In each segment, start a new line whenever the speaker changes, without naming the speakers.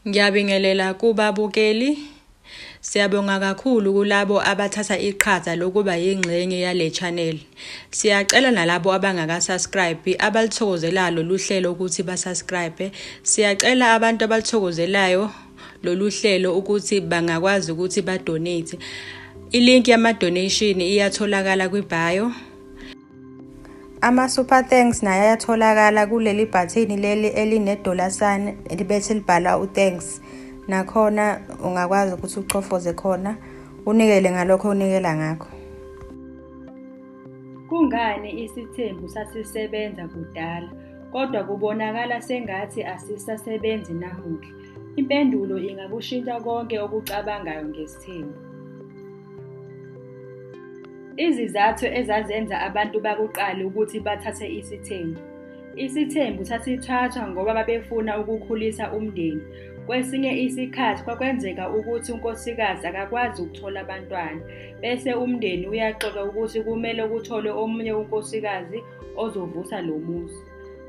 Ngiyabingelela kubabukeli. Siyabonga kakhulu kulabo abathatha iqhaza lokuba yingxenye yale channel. Siyacela nalabo abangaka-subscribe abalithokozelayo lolu hlelo ukuthi ba-subscribe. Siyacela abantu abalithokozelayo lolu hlelo ukuthi bangakwazi ukuthi ba-donate. I-link yama-donation iyatholakala kwi-bio. Ama-super thanks naye ayatholakala kuleli bhathini leli eline-$sign bese libhala u-thanks. Nakhona ungakwazi ukuthi ucofoze khona unikele ngalokho unikela ngakho.
Kungani isithembu sasisebenza kudala kodwa kubonakala sengathi asisasebenzi namuhla? Impendulo ingakushintsha konke okucabangayo ngesithembu. Izizathu ezazenza abantu bakuqala ukuthi bathathe isithembu. Isithembu sasithathwa ngoba babefuna ukukhulisa umndeni. Kwesinye isikhathi kwakwenzeka ukuthi unkosikazi akakwazi ukuthola abantwana, bese umndeni uyaxoxa ukuthi kumele kuthole omunye unkosikazi ozovusa lo muzi.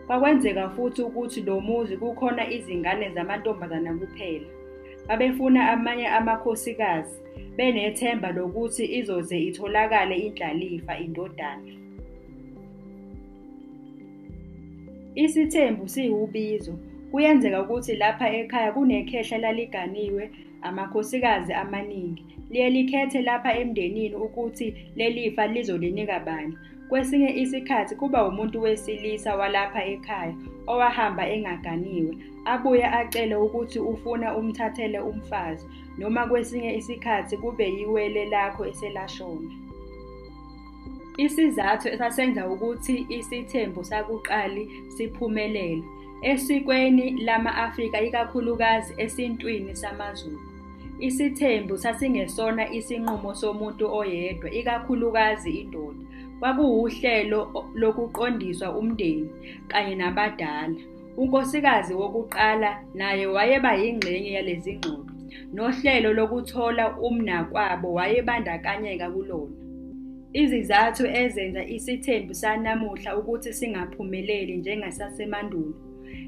Kwakwenzeka futhi ukuthi lo muzi kukhona izingane zamantombazana kuphela. Babefuna amanye amakhosikazi, benethemba lokuthi izoze itholakale indlalifa, indodana. Isithembu siwubizo. Kuyenzeka ukuthi lapha ekhaya kunekhehla laliganiwe amakhosikazi amaningi. Liye likhethe lapha emndenini ukuthi lelifa lizolinika bani. Kwesinye isikhathi kuba umuntu wesilisa walapha ekhaya owahamba engaganiwe, abuye acele ukuthi ufuna umthathele umfazi, noma kwesinye isikhathi kube yiwele lakho eselashona. Isizathu esasenza ukuthi isithembu sakuqali siphumelele esikweni lama-Afrika, ikakhulukazi esintwini samaZulu. Isithembu sasingesona isinqumo somuntu oyedwa, ikakhulukazi indoda. Kwakuwuhlelo lokuqondiswa umndeni kanye nabadala. Unkosikazi wokuqala naye wayeba yingxenye yalezi ngxoxo, nohlelo lokuthola umnakwabo wayebandakanyeka kulona. Izizathu ezenza isithembu sanamuhla ukuthi singaphumeleli njengesasemandulo.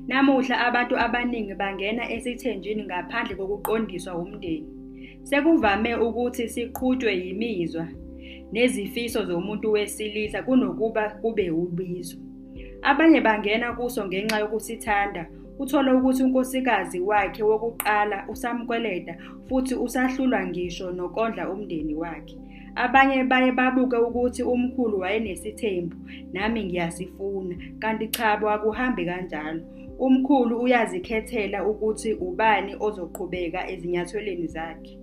Namuhla abantu abaningi bangena esithenjini ngaphandle kokuqondiswa umndeni. Sekuvame ukuthi siqhutshwe yimizwa nezifiso zomuntu wesilisa kunokuba kube ubizo. Abanye bangena kuso ngenxa yokusithanda, uthola ukuthi unkosikazi wakhe wokuqala usamkweleda futhi usahlulwa ngisho nokondla umndeni wakhe. Abanye baye babuke ukuthi umkhulu wayenesithembu, nami ngiyasifuna, kanti cha, akuhambi kanjalo. Umkhulu uyazikhethela ukuthi ubani ozoqhubeka ezinyathelweni zakhe.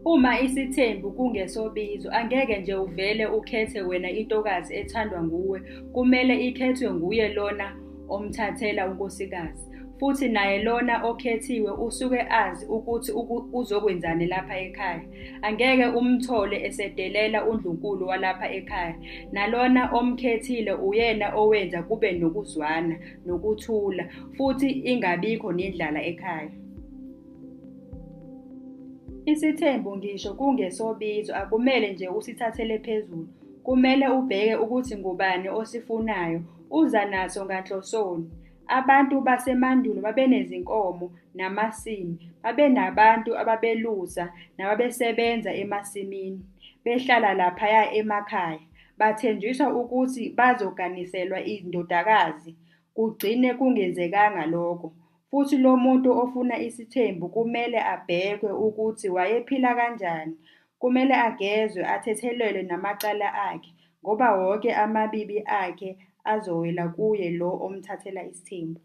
Uma isithembu kungesobizo, angeke nje uvele ukhethe wena intokazi ethandwa nguwe, kumele ikhethwe nguye lona omthathela unkosikazi. Futhi naye lona okhethiwe usuke azi ukuthi uzokwenzani lapha ekhaya. Angeke umthole esedelela uNdlunkulu walapha ekhaya. Nalona omkhethile uyena owenza kube nokuzwana, nokuthula, futhi ingabikho nendlala ekhaya. Isithembu ngisho kungesobizo akumele nje usithathele phezulu. Kumele ubheke ukuthi ngubani osifunayo, uza naso nganhlosoni. Abantu basemandulo babenezinkomo namasimu, babenabantu ababelusa nababesebenza emasimini, behlala laphaya emakhaya. Bathenjiswa ukuthi bazoganiselwa indodakazi, kugcine kungenzekanga lokho. Futhi lo muntu ofuna isithembu kumele abhekwe ukuthi wayephila kanjani. Kumele agezwe, athethelelwe namacala akhe, ngoba wonke amabibi akhe azowela kuye lo omthathela isithembu.